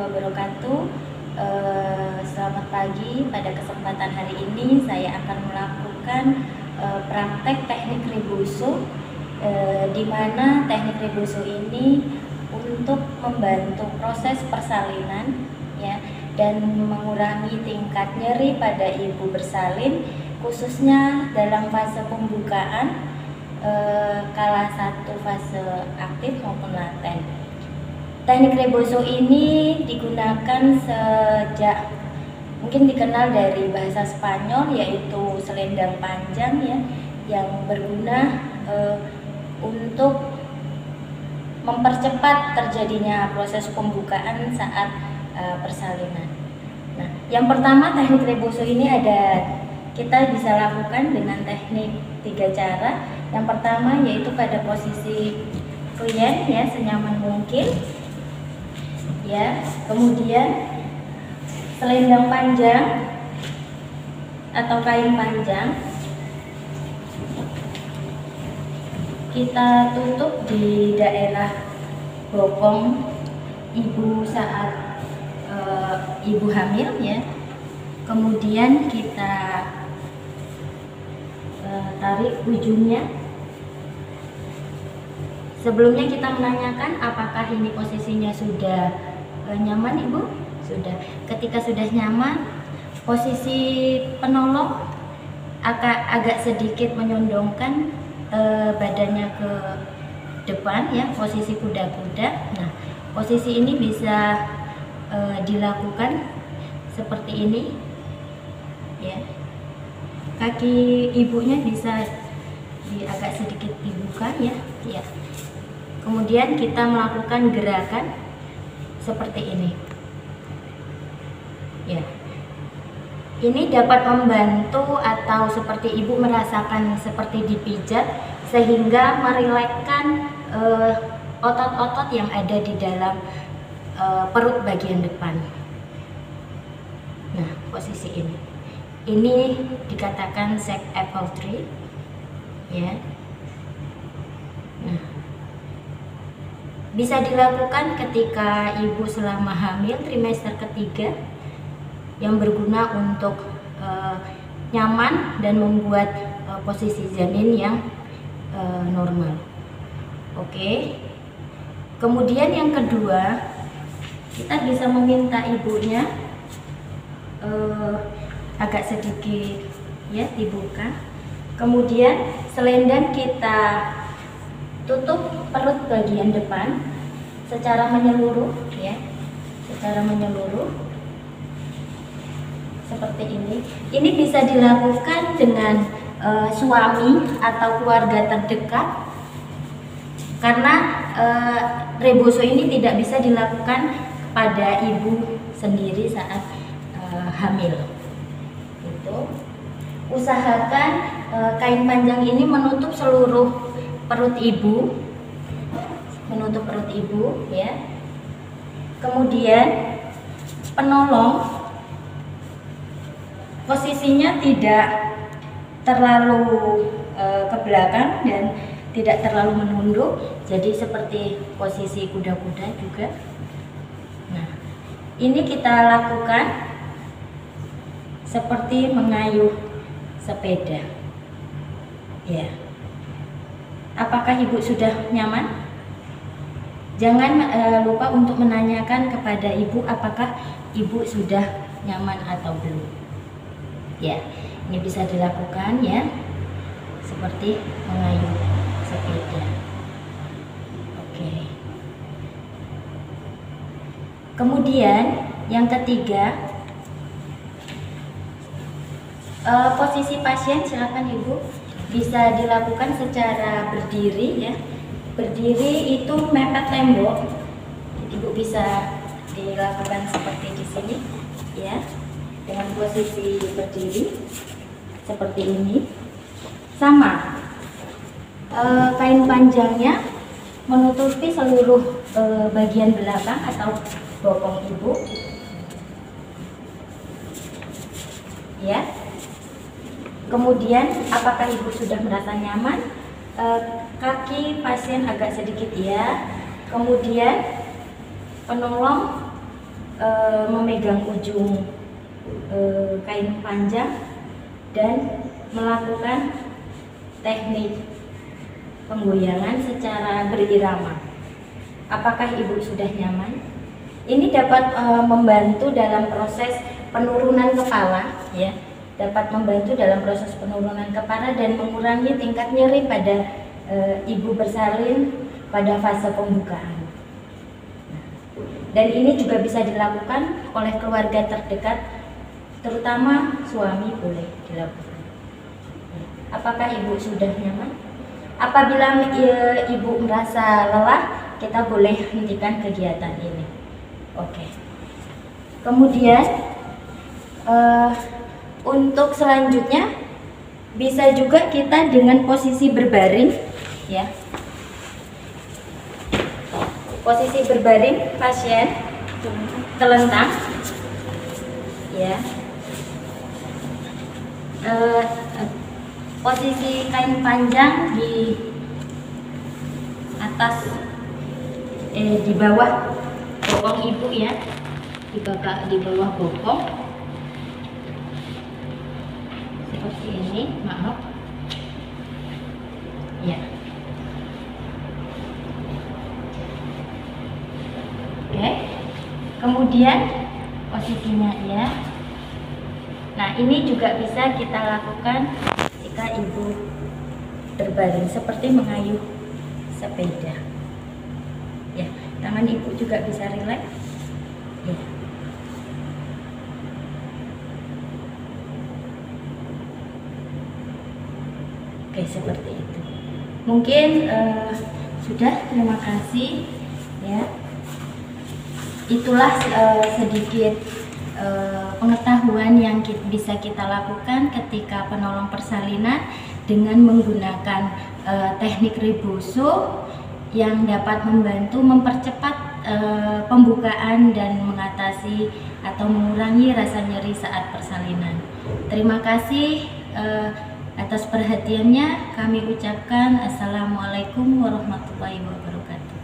wabarakatuh. Selamat pagi. Pada kesempatan hari ini saya akan melakukan praktek teknik reboso, di mana teknik reboso ini untuk membantu proses persalinan ya, dan mengurangi tingkat nyeri pada ibu bersalin, khususnya dalam fase pembukaan kala satu fase aktif maupun laten. Teknik reboso ini digunakan sejak mungkin dikenal dari bahasa Spanyol, yaitu selendang panjang ya, yang berguna untuk mempercepat terjadinya proses pembukaan saat persalinan. Nah, yang pertama teknik reboso ini kita bisa lakukan dengan teknik 3 cara. Yang pertama yaitu pada posisi klien ya, senyaman mungkin ya. Kemudian selendang panjang atau kain panjang kita tutup di daerah bokong ibu saat ibu hamil ya. Kemudian kita tarik ujungnya. Sebelumnya kita menanyakan apakah ini posisinya sudah nyaman ibu? Sudah. Ketika sudah nyaman, posisi penolong agak sedikit menyondongkan badannya ke depan ya, posisi kuda-kuda. Nah, posisi ini bisa dilakukan seperti ini ya. Kaki ibunya bisa agak sedikit dibuka ya. Ya. Kemudian kita melakukan gerakan seperti ini. Ya. Ini dapat membantu atau seperti ibu merasakan seperti dipijat, sehingga merilekskan otot-otot yang ada di dalam perut bagian depan. Nah, posisi ini. Ini dikatakan sac apple tree ya. Nah, bisa dilakukan ketika ibu selama hamil trimester ketiga, yang berguna untuk nyaman dan membuat posisi janin yang normal. Oke. Kemudian yang kedua, kita bisa meminta ibunya agak sedikit ya dibuka. Kemudian selendang kita tutup perut bagian depan secara menyeluruh ya, secara menyeluruh seperti ini. Ini bisa dilakukan dengan suami atau keluarga terdekat, karena reboso ini tidak bisa dilakukan pada ibu sendiri saat hamil. Usahakan kain panjang ini menutup seluruh perut ibu, ya. Kemudian penolong posisinya tidak terlalu ke belakang dan tidak terlalu menunduk, jadi seperti posisi kuda-kuda juga. Nah, ini kita lakukan seperti mengayuh sepeda ya. Apakah ibu sudah nyaman? Jangan lupa untuk menanyakan kepada ibu apakah ibu sudah nyaman atau belum ya. Ini bisa dilakukan ya, seperti mengayuh sepeda. Oke. Kemudian yang ketiga, posisi pasien, silakan ibu bisa dilakukan secara berdiri ya. Berdiri itu mepet tembok. Ibu bisa dilakukan seperti di sini ya, dengan posisi berdiri seperti ini. Sama, kain panjangnya menutupi seluruh bagian belakang atau bokong ibu ya. Kemudian apakah ibu sudah merasa nyaman? Kaki pasien agak sedikit ya. Kemudian penolong memegang ujung kain panjang dan melakukan teknik penggoyangan secara berirama. Apakah Ibu sudah nyaman? Ini dapat membantu dalam proses penurunan kepala, ya. Dapat membantu dalam proses penurunan kepala dan mengurangi tingkat nyeri pada ibu bersalin pada fase pembukaan. Dan ini juga bisa dilakukan oleh keluarga terdekat, terutama suami boleh dilakukan. Apakah Ibu sudah nyaman? Apabila Ibu merasa lelah, kita boleh hentikan kegiatan ini. Oke. Kemudian untuk selanjutnya bisa juga kita dengan posisi berbaring, ya. Posisi berbaring pasien telentang, ya. Posisi kain panjang di atas, di bawah bokong ibu, ya, di bawah bokong seperti ini, maaf, ya. Oke, kemudian posisinya, ya. Nah, ini juga bisa kita lakukan jika ibu terbaring seperti mengayuh sepeda, ya. Tangan ibu juga bisa rileks, ya. Oke, seperti itu. Mungkin sudah, terima kasih, ya. Itulah sedikit pengetahuan yang bisa kita lakukan ketika penolong persalinan dengan menggunakan teknik reboso yang dapat membantu mempercepat pembukaan dan mengatasi atau mengurangi rasa nyeri saat persalinan. Terima kasih atas perhatiannya. Kami ucapkan Assalamualaikum warahmatullahi wabarakatuh.